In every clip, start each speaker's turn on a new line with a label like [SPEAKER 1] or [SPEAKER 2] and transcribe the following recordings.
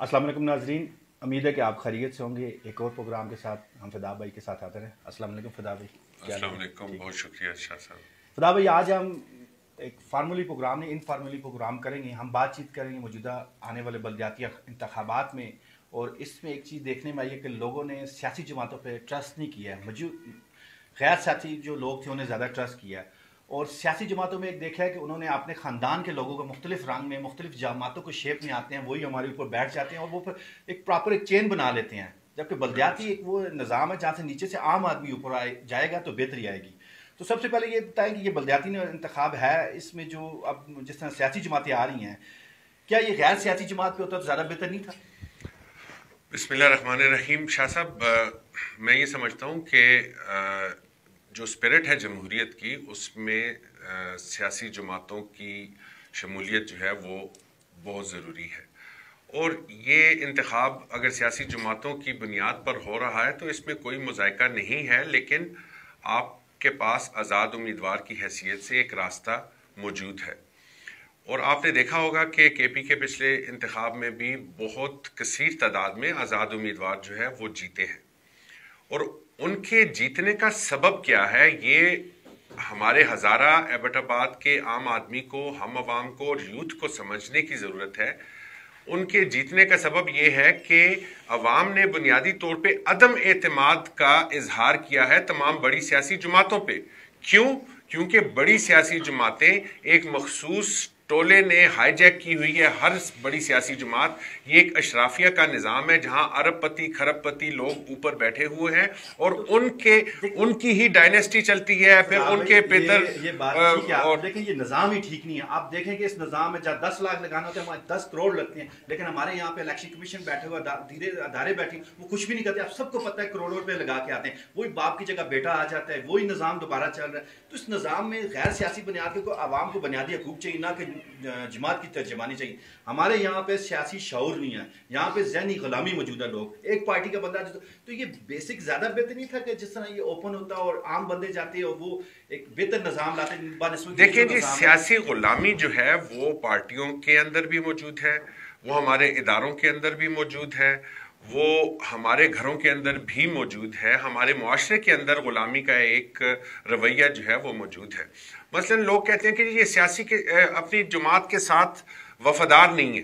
[SPEAKER 1] अस्सलाम वालेकुम नाजरीन, उम्मीद है कि आप खैरियत से होंगे। एक और प्रोग्राम के साथ हम फिदा भाई के साथ आते हैं। अस्सलाम वालेकुम फिदा भाई, क्या हाल
[SPEAKER 2] अस्सलाम
[SPEAKER 1] है?
[SPEAKER 2] वालेकुम,
[SPEAKER 1] ठीक।
[SPEAKER 2] बहुत शुक्रिया शाह साहब।
[SPEAKER 1] फिदा भाई, आज हम एक फार्मली प्रोग्राम नहीं, इनफार्मली प्रोग्राम करेंगे। हम बातचीत करेंगे मौजूदा आने वाले बलदियाती इंतखाबात में, और इसमें एक चीज़ देखने में आई है कि लोगों ने सियासी जमातों पर ट्रस्ट नहीं किया है। गैर सियासी जो लोग थे उन्हें ज़्यादा ट्रस्ट किया है, और सियासी जमातों में एक देखा है कि उन्होंने अपने ख़ानदान के लोगों को मुख्तलिफ रंग में मुख्तलिफ जमातों को शेप में आते हैं, वही हमारे ऊपर बैठ जाते हैं और वो फिर एक प्रॉपर एक चेन बना लेते हैं। जबकि बलदियाती एक वो निज़ाम है जहाँ से नीचे से आम आदमी ऊपर जाएगा तो बेहतरी आएगी। तो सबसे पहले ये बताएं कि ये बलदियाती इंतखाब है, इसमें जो अब जिस तरह सियासी जमातें आ रही हैं, क्या ये गैर सियासी जमात पे होता तो ज़्यादा बेहतर नहीं था?
[SPEAKER 2] बिस्मिल्लाहिर्रहमानिर्रहीम। शाह साहब, मैं ये समझता हूँ कि जो स्पिरिट है जमहूरियत की, उसमें सियासी जमातों की शमूलियत जो है वो बहुत ज़रूरी है। और ये इंतखाब अगर सियासी जमातों की बुनियाद पर हो रहा है तो इसमें कोई मुज़ायका नहीं है, लेकिन आपके पास आज़ाद उम्मीदवार की हैसियत से एक रास्ता मौजूद है। और आपने देखा होगा कि केपी के पिछले इंतखाब में भी बहुत कसीर तादाद में आज़ाद उम्मीदवार जो है वो जीते हैं। और उनके जीतने का सबब क्या है, ये हमारे हज़ारा एबटाबाद के आम आदमी को, हम आवाम को और यूथ को समझने की ज़रूरत है। उनके जीतने का सबब ये है कि अवाम ने बुनियादी तौर पे अदम एतमाद का इजहार किया है तमाम बड़ी सियासी जमातों पे। क्यों? क्योंकि बड़ी सियासी जमातें एक मखसूस टोले ने हाईजैक की हुई है हर बड़ी सियासी जमात। ये एक अशराफिया का निज़ाम है जहां अरबपति खरबपति लोग ऊपर बैठे हुए हैं और उनकी ही डायनेस्टी चलती है। फिर उनके पेतर
[SPEAKER 1] ये बात ठीक है। आप देखें, ये निज़ाम ही ठीक नहीं है। आप देखें कि इस निज़ाम में जब 10 लाख लगाना होता है हमारे 10 करोड़ लगते हैं, लेकिन हमारे यहाँ पे इलेक्शन कमीशन बैठे हुए धीरे अदारे बैठे, वो कुछ भी नहीं करते। आप सबको पता है करोड़ों रुपए लगा के आते हैं, वही बाप की जगह बेटा आ जाता है, वही निज़ाम दोबारा चल रहा है। तो इस निज़ाम में गैर सियासी बुनियाद को आवाम को बुनियादी हकूक चाहिए, ना कि जमात की तर्जमानी चाहिए। हमारे यहाँ पे सियासी शऊर नहीं है, यहाँ पे ज़हनी गुलामी मौजूद है। लोग एक पार्टी का बंदा तो ये बेसिक ज्यादा बेहतर नहीं था कि जिस तरह ये ओपन होता और आम बंदे जाते और वो एक बेहतर निज़ाम लाते।
[SPEAKER 2] देखिए जी, सियासी गुलामी जो है वो पार्टियों के अंदर भी मौजूद है, वो हमारे इदारों के अंदर भी मौजूद है, वो हमारे घरों के अंदर भी मौजूद है। हमारे मुआशरे के अंदर गुलामी का एक रवैया जो है वो मौजूद है। मसलन लोग कहते हैं कि ये सियासी के अपनी जमात के साथ वफादार नहीं है।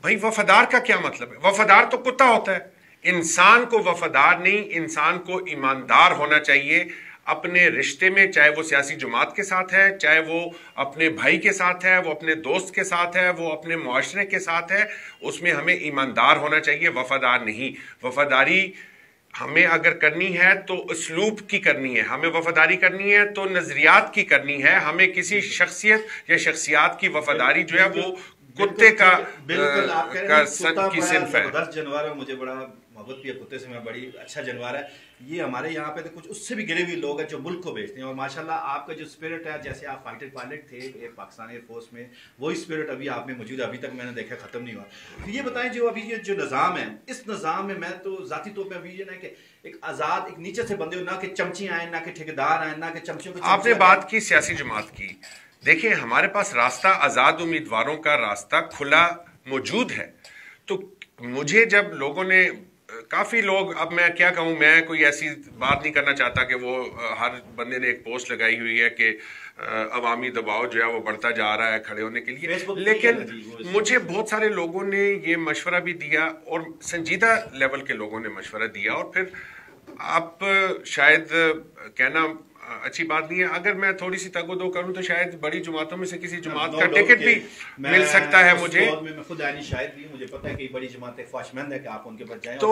[SPEAKER 2] भाई, वफादार का क्या मतलब है? वफादार तो कुत्ता होता है। इंसान को वफादार नहीं, इंसान को ईमानदार होना चाहिए अपने रिश्ते में, चाहे वो सियासी जमात के साथ है, चाहे वो अपने भाई के साथ है, वो अपने दोस्त के साथ है, वो अपने मुआशरे के साथ है। उसमें हमें ईमानदार होना चाहिए, वफादार नहीं। वफादारी हमें अगर करनी है तो उसलूब की करनी है, हमें वफादारी करनी है तो नजरियात की करनी है। हमें किसी शख्सियत या शख्सियात की वफादारी जो है वो कुत्ते का की सिनफ है।
[SPEAKER 1] 10 जानवर है, मुझे बड़ा मोहब्बत भी है कुत्ते से, मैं बड़ी अच्छा जानवर है ये। हमारे यहाँ पे तो कुछ उससे भी गिरे हुए लोग हैं जो मुल्क को बेचते हैं, और माशाल्लाह आपका जो स्पिरिट है, जैसे आप फाइटर पायलट थे पाकिस्तान एयरफोर्स में, वही स्पिरिट अभी आप में मौजूद है, अभी तक मैंने देखा खत्म नहीं हुआ। तो ये बताएं, जो अभी ये जो निज़ाम है, इस निज़ाम में मैं तो जाती तौर पर अभी ये ना कि एक आज़ाद एक नीचे से बंदे हो, ना कि चमची आए, ना कि ठेकेदार आए, ना कि चमचियों को।
[SPEAKER 2] आपने बात की सियासी जमात की, देखिए हमारे पास रास्ता, आज़ाद उम्मीदवारों का रास्ता खुला मौजूद है। तो मुझे जब लोगों ने, काफ़ी लोग, अब मैं क्या कहूँ, मैं कोई ऐसी बात नहीं करना चाहता कि वो हर बंदे ने एक पोस्ट लगाई हुई है कि अवामी दबाव जो है वो बढ़ता जा रहा है खड़े होने के लिए, लेकिन मुझे बहुत सारे लोगों ने ये मशवरा भी दिया और संजीदा लेवल के लोगों ने मशवरा दिया। और फिर आप शायद कहना अच्छी बात नहीं है, अगर मैं थोड़ी सी तगोदो करूं तो शायद बड़ी जमातों में से किसी जमात का टिकट भी मिल सकता है मुझे।
[SPEAKER 1] मैं खुद आनी शायद भी, मुझे पता है कि बड़ी जमातें ख्वाहिशमंद है कि आप उनके पास जाएं।
[SPEAKER 2] तो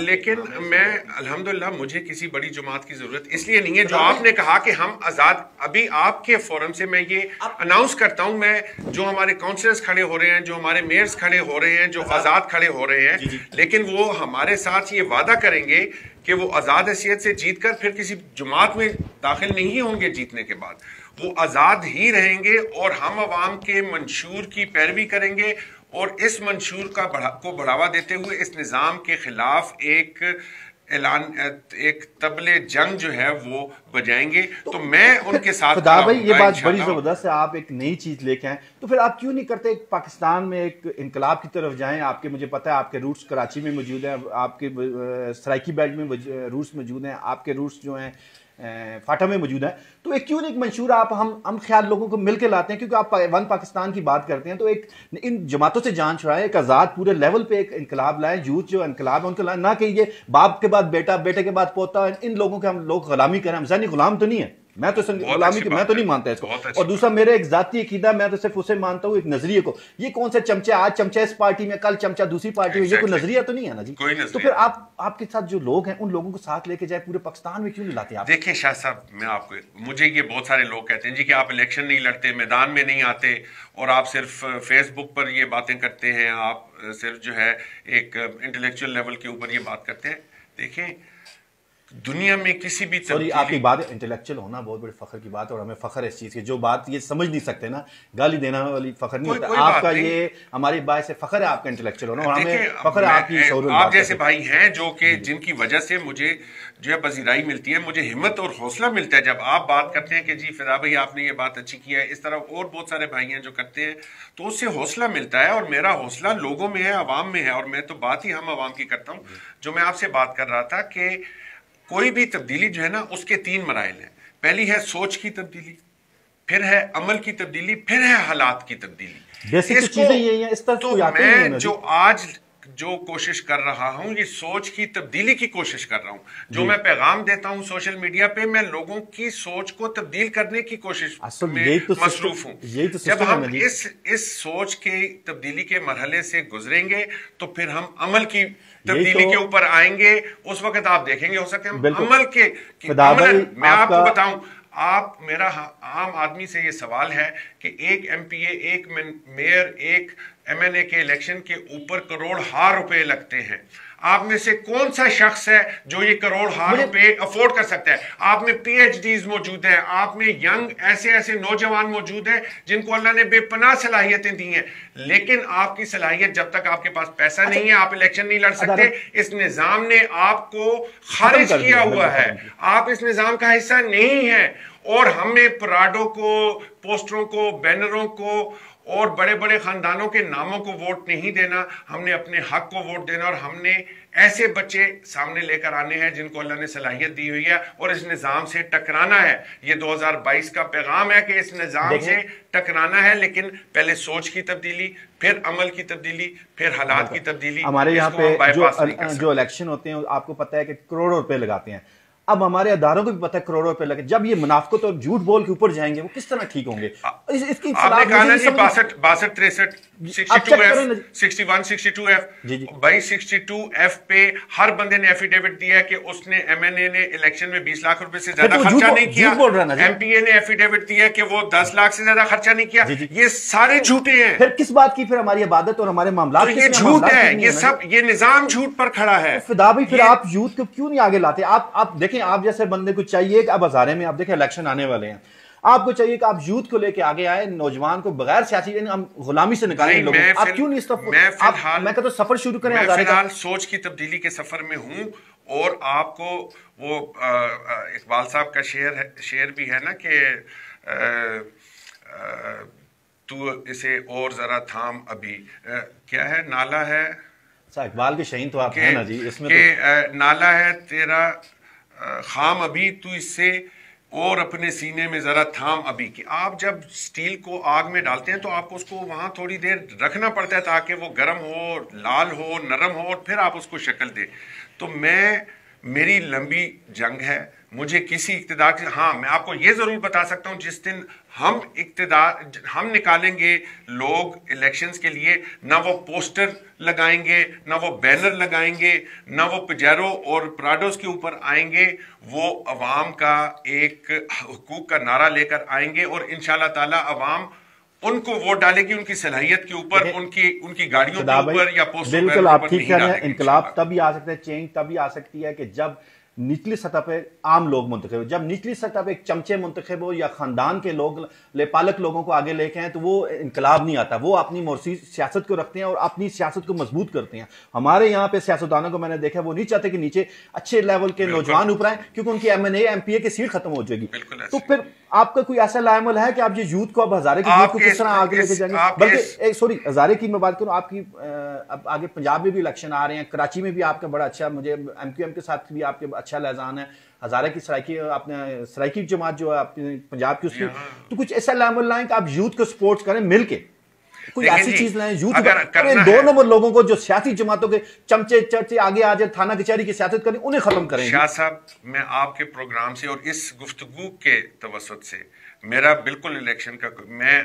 [SPEAKER 2] लेकिन मैं अल्हम्दुलिल्लाह मुझे किसी बड़ी जमात की जरूरत इसलिए नहीं है। जो आपने कहा कि हम आजाद, अभी आपके फोरम से मैं ये अनाउंस करता हूं, मैं जो हमारे काउंसलर्स खड़े हो रहे हैं, जो हमारे मेयर्स खड़े हो रहे हैं, जो आजाद खड़े हो रहे हैं, लेकिन वो हमारे साथ ये वादा करेंगे कि वो आज़ाद हैसियत से जीत कर फिर किसी जमात में दाखिल नहीं होंगे। जीतने के बाद वो आज़ाद ही रहेंगे और हम अवाम के मंशूर की पैरवी करेंगे और इस मंशूर को बढ़ावा देते हुए इस निज़ाम के खिलाफ एक اعلان ایک طبلِ جنگ جو ہے وہ بجائیں گے تو میں ان کے ساتھ
[SPEAKER 1] فدا بھائی یہ بات بڑی زبردست ہے، آپ ایک نئی چیز لے کے آئیں، تو پھر آپ کیوں نہیں کرتے پاکستان میں ایک انقلاب کی طرف جائیں؟ آپ کے مجھے پتا ہے آپ کے روٹس کراچی میں موجود ہیں، آپ کے سرائکی بیلٹ میں روٹس موجود ہیں، آپ کے روٹس جو ہیں فاٹا میں موجود ہے، تو ایک کیوں نہیں ایک منشور آپ ہم خیال لوگوں کو مل کے لاتے ہیں، کیونکہ آپ ون پاکستان کی بات کرتے ہیں، تو ایک ان جماعتوں سے جان چھڑائیں، ایک آزاد پورے لیول پہ ایک انقلاب لائیں، یوتھ جو انقلاب ہے ان کو لائیں، نہ کہ یہ باپ کے بعد بیٹا، بیٹے کے بعد پوتا، ان لوگوں کے ہم لوگ غلامی کریں۔ ہم ذہنی غلام تو نہیں ہے، میں تو غلامی میں تو نہیں مانتا اس کو، اور دوسرا میرے ایک ذاتی عقیدہ، میں تو صرف اسے مانتا ہوں ایک نظریے کو، یہ کون سے چمچے، آج چمچہ اس پارٹی میں، کل چمچہ دوسری پارٹی میں، یہ کوئی نظریہ تو نہیں ہے نا جی۔ تو پھر آپ کے ساتھ جو لوگ ہیں ان لوگوں کو ساتھ لے کے جائے، پورے پاکستان میں کیوں نہیں لاتے آپ؟
[SPEAKER 2] دیکھیں شاہ صاحب، میں آپ کو، مجھے یہ بہت سارے لوگ کہتے ہیں جی کہ آپ الیکشن نہیں لڑتے، میدان میں نہیں آتے، اور آپ صرف فیس بک پر یہ باتیں کرتے ہیں، آپ صرف جو ہے ایک انٹلیکچوئل لیول کے اوپر یہ بات کرتے ہیں۔ دیکھیں دنیا میں کسی بھی
[SPEAKER 1] سوری آپ کی بات انٹلیکچوئل ہونا بہت بڑے فخر کی بات ہے، اور ہمیں فخر ہے اس چیز کی، جو بات یہ سمجھ نہیں سکتے نا، گالی دینا والی فخر نہیں ہوتا آپ کا، یہ ہماری باعث سے فخر ہے آپ کا انٹلیکچوئل ہونا، اور ہمیں فخر ہے آپ کی شعور۔
[SPEAKER 2] آپ جیسے بھائی ہیں جو کہ جن کی وجہ سے مجھے جو ہے پذیرائی ملتی ہے، مجھے ہمت اور حوصلہ ملتا ہے جب آپ بات کرتے ہیں کہ جی فدا بھائی آپ نے یہ بات اچھی کی ہے، اس طرح اور بہت سارے بھائی ہیں جو کرتے ہیں، تو اس سے حوصلہ ملتا ہے، اور میرا حوصلہ لوگوں میں ہے، عوام میں ہے، اور میں تو بات ہی ہم عوام کی کرتا ہوں۔ جو میں آپ سے بات کر رہا تھا کہ کوئی بھی تبدیلی جو ہے نا اس کے 3 مراحل ہیں، پہلی ہے سوچ کی تبدیلی، پھر ہے عمل کی تبدیلی، پھر ہے حالات کی تبدیلی۔
[SPEAKER 1] بیسک چیزیں یہی ہیں، اس طرح
[SPEAKER 2] تو میں جو آج جو کوشش کر رہا ہوں یہ سوچ کی تبدیلی کی کوشش کر رہا ہوں، جو میں پیغام دیتا ہوں سوشل میڈیا پہ، میں لوگوں کی سوچ کو تبدیل کرنے کی کوشش میں مصروف ہوں۔ جب ہم اس سوچ کی تبدیلی کے مرحلے سے گزریں گے تو پھر ہم عمل کی تبدیلی کے اوپر آئیں گے، اس وقت آپ دیکھیں گے ہو سکتے ہیں عمل کے میں آپ کو بتاؤں، آپ میرا عام آدمی سے یہ سوال ہے کہ ایک ایم پی اے، ایک میئر، ایک ایم این اے کے الیکشن کے اوپر کروڑ ہار روپے لگتے ہیں، آپ میں سے کون سا شخص ہے جو یہ کروڑ ہار روپے افورڈ کر سکتا ہے؟ آپ میں پی ایچ ڈیز موجود ہیں، آپ میں ینگ ایسے نوجوان موجود ہیں جن کو اللہ نے بے پناہ صلاحیتیں دی ہیں، لیکن آپ کی صلاحیت جب تک آپ کے پاس پیسہ نہیں ہے آپ الیکشن نہیں لڑ سکتے۔ اس نظام نے آپ کو خارج کیا ہوا ہے، آپ اس نظام کا حصہ نہیں ہیں، اور ہمیں پراڈو کو، پوسٹروں کو، بینروں کو اور بڑے بڑے خاندانوں کے ناموں کو ووٹ نہیں دینا، ہم نے اپنے حق کو ووٹ دینا، اور ہم نے ایسے بچے سامنے لے کر آنے ہیں جن کو اللہ نے صلاحیت دی ہوئی ہے، اور اس نظام سے ٹکرانا ہے۔ یہ 2022 کا پیغام ہے کہ اس نظام سے ٹکرانا ہے، لیکن پہلے سوچ کی تبدیلی، پھر عمل کی تبدیلی، پھر حالات کی تبدیلی۔
[SPEAKER 1] ہمارے یہاں پہ جو الیکشن ہوتے ہیں آپ کو پتہ ہے کہ کروڑوں روپے لگاتے ہیں، اب ہمارے اداروں کو بھی پتہ ہے کروڑوں روپے لگے، جب یہ منافقت اور جھوٹ بول کے اوپر جائیں گے وہ کس طرح ٹھیک ہوں گے؟ اس کی
[SPEAKER 2] آپ نے کہا نا جی 62 63 61 62 ایف، بھائی 62 ایف پہ ہر بندے نے ایفیڈیوٹ دیا ہے کہ اس نے ایم این اے نے الیکشن میں 20 لاکھ روپے سے زیادہ خرچہ نہیں کیا، ایم پی اے نے ایفیڈیوٹ دیا کہ وہ 10 لاکھ سے زیادہ خرچہ نہیں کیا، یہ سارے جھوٹے ہیں۔
[SPEAKER 1] پھر کس بات کی پھر ہماری عبادت اور ہمارے معاملات؟
[SPEAKER 2] یہ جھوٹ ہے، یہ سب یہ نظام جھوٹ پر کھڑا ہے۔
[SPEAKER 1] فدا بھائی پھر آپ یوتھ کو کیوں نہیں آگے لاتے؟ آپ دیکھیں، آپ جیسے بندے کو چاہیے کہ اب ہزارے میں آپ دیکھیں الیکشن آنے والے ہیں، آپ کو چاہیے کہ آپ یوتھ کو لے کے آگے آئے، نوجوان کو بغیر سیاسی غلامی سے نکالیں لوگوں کو، آپ کیوں نہیں اس میں کہتا سفر شروع کریں؟
[SPEAKER 2] میں فی الحال سوچ کی تبدیلی کے سفر میں ہوں، اور آپ کو وہ اقبال صاحب کا شعر بھی ہے نا کہ تو اسے اور ذرا تھام ابھی، کیا ہے نالا ہے
[SPEAKER 1] اقبال کے شہین تو آپ ہیں نا جی، اس میں
[SPEAKER 2] کہ نالا ہے تیرا خام ابھی، تو اس سے اور اپنے سینے میں ذرا تھام ابھی، کہ آپ جب سٹیل کو آگ میں ڈالتے ہیں تو آپ اس کو وہاں تھوڑی دیر رکھنا پڑتا ہے تاکہ وہ گرم ہو، لال ہو، نرم ہو، اور پھر آپ اس کو شکل دیں۔ تو میری لمبی جنگ ہے، مجھے کسی اقتدار کی، ہاں میں آپ کو یہ ضرور بتا سکتا ہوں جس دن ہم نکالیں گے لوگ الیکشنز کے لیے، نہ وہ پوسٹر لگائیں گے، نہ وہ بینر لگائیں گے، نہ وہ پجیرو اور پراڈوز کے اوپر آئیں گے، وہ عوام کا ایک حقوق کا نعرہ لے کر آئیں گے، اور انشاءاللہ تعالی عوام ان کو ووٹ ڈالے گی ان کی صلاحیت کے اوپر، ان کی گاڑیوں کے اوپر یا پوسٹر۔
[SPEAKER 1] بالکل آپ ٹھیک کہہ رہے ہیں، انقلاب تب ہی آ سکتا ہے، چینج تب ہی آ سکتی ہے کہ جب निचली सतह पे आम लोग मुंतखब हो। जब निचली सतह पे एक चमचे मुंतखब हो या खानदान के लोग लेपालक लोगों को आगे लेके आए तो वो इनकलाब नहीं आता, वो अपनी मोर्सी सियासत को रखते हैं और अपनी सियासत को मजबूत करते हैं। हमारे यहाँ पे सियासतदानों को मैंने देखा वो नहीं चाहते कि नीचे अच्छे लेवल के नौजवान ऊपर आए, क्योंकि उनकी MNA MPA की सीट खत्म हो जाएगी। तो फिर आपका कोई ऐसा लायमल है कि आप ये यूथ को, अब हजारे की यूथ को किस तरह आगे लेके जाएंगे? बल्कि सॉरी, हजारे की मैं बात करूं, आपकी अब आगे पंजाब में भी इलेक्शन आ रहे हैं, कराची में भी आपका बड़ा अच्छा, मुझे MQM के साथ भी आपके अच्छा लहजान है, हजारे की सराइकी, आपने सराइकी जमात जो है आपकी पंजाब की, उसकी तो कुछ ऐसा लायमल लाएं कि आप यूथ को सपोर्ट करें मिलके, कोई ऐसी चीज लाएं यूथ इन 2 नंबर लोगों को जो सियासी जमातों के चमचे चर्चे आगे आ जाए, थाना कचहरी की सियासत करें, उन्हें खत्म करें।
[SPEAKER 2] शाह साहब, मैं आपके प्रोग्राम से और इस गुफ्तगू के तवसत से मेरा बिल्कुल इलेक्शन का, मैं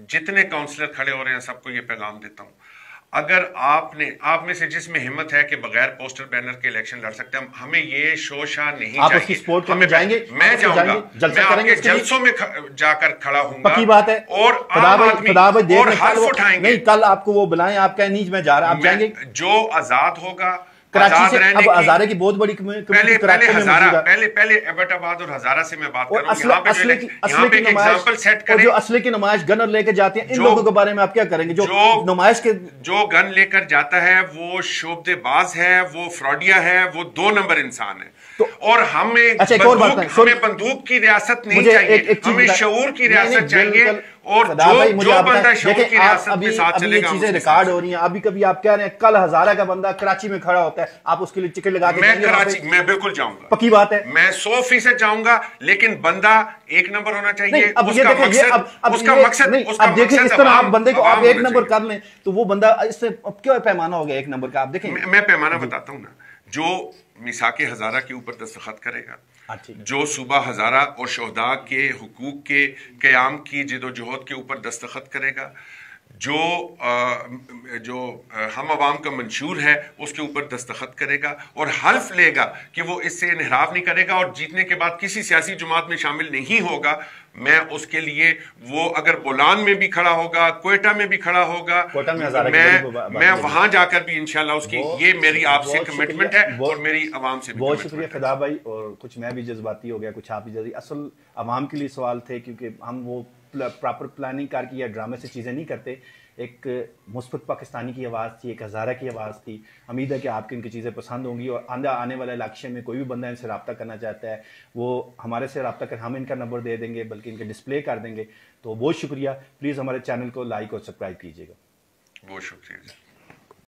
[SPEAKER 2] जितने काउंसलर खड़े हो रहे हैं सबको ये पैगाम देता हूं, अगर आप में से जिसमें हिम्मत है कि बगैर पोस्टर बैनर के इलेक्शन लड़ सकते हैं, हमें ये शोशा नहीं
[SPEAKER 1] आप
[SPEAKER 2] चाहिए।
[SPEAKER 1] उसकी सपोर्ट करने जाएंगे?
[SPEAKER 2] मैं जाऊंगा, मैं आपके जलसों में जाकर खड़ा हूंगा।
[SPEAKER 1] पक्की बात है।
[SPEAKER 2] और आम आदमी और हल्फ उठाएंगे।
[SPEAKER 1] नहीं, कल आपको वो बुलाएं, आप कहें नहीं मैं जा रहा, आप जाएंगे?
[SPEAKER 2] जो आजाद होगा,
[SPEAKER 1] कराची से, अब हजारे की बहुत बड़ी
[SPEAKER 2] पहले एबटाबाद और हजारा से मैं बात करूं,
[SPEAKER 1] असले की जो असले की नुमाइश गन लेकर जाते हैं, इन लोगों के बारे में आप क्या करेंगे? जो नुमाइश के
[SPEAKER 2] जो गन लेकर जाता है वो शोबदेबाज है, वो फ्रॉडिया है, वो 2 नंबर इंसान है। तो और हमें बंदूक की रियासत नहीं चाहिए, हमें शऊर की रियासत चाहिए। और जो बंदा शऊर की रियासत में साथ चलेगा,
[SPEAKER 1] चीजें रिकॉर्ड हो रही हैं। अभी कभी आप कह रहे हैं कल हजारा का बंदा कराची में खड़ा होता है, आप उसके लिए टिकट लगा के
[SPEAKER 2] मैं बिल्कुल जाऊंगा,
[SPEAKER 1] पक्की बात है,
[SPEAKER 2] मैं 100% जाऊंगा, लेकिन बंदा 1 नंबर होना चाहिए।
[SPEAKER 1] अब देखिए इस तरह आप बंदे को आप 1 नंबर कर लें तो वो बंदा, इससे क्यों पैमाना हो गया 1 नंबर का? आप देखें,
[SPEAKER 2] मैं पैमाना बताता हूं ना, जो मिसाके हजारा के ऊपर दस्तखत करेगा, जो सूबा हजारा और शोहदा के हुकूक के क़याम की जिदोजहद के ऊपर दस्तखत करेगा, जो हम अवाम का मंशूर है उसके ऊपर दस्तखत करेगा और हल्फ लेगा कि वो इससे इनहराफ नहीं करेगा और जीतने के बाद किसी सियासी जमात में शामिल नहीं होगा, मैं उसके लिए, वो अगर बोलान में भी खड़ा होगा, क्वेटा में भी खड़ा होगा, मैं वहां जाकर भी इंशाल्लाह उसकी, ये मेरी आपसे कमिटमेंट है और मेरी अवाम से भी।
[SPEAKER 1] बहुत शुक्रिया फिदा भाई, और कुछ मैं भी जज्बाती हो गया, कुछ आप भी जल्दी, असल अवाम के लिए सवाल थे, क्योंकि हम वो प्रॉपर प्लानिंग करके या ड्रामे से चीज़ें नहीं करते। एक मुस्बत पाकिस्तानी की आवाज़ थी, एक हज़ारा की आवाज़ थी। उम्मीद है कि आपकी इनकी चीज़ें पसंद होंगी, और आने वाले इलेक्शन में कोई भी बंदा इनसे रब्ता करना चाहता है वो हमारे से रब्ता कर, हम इनका नंबर दे देंगे, बल्कि इनका डिस्प्ले कर देंगे। तो बहुत शुक्रिया, प्लीज़ हमारे चैनल को लाइक और सब्सक्राइब कीजिएगा।
[SPEAKER 2] बहुत शुक्रिया।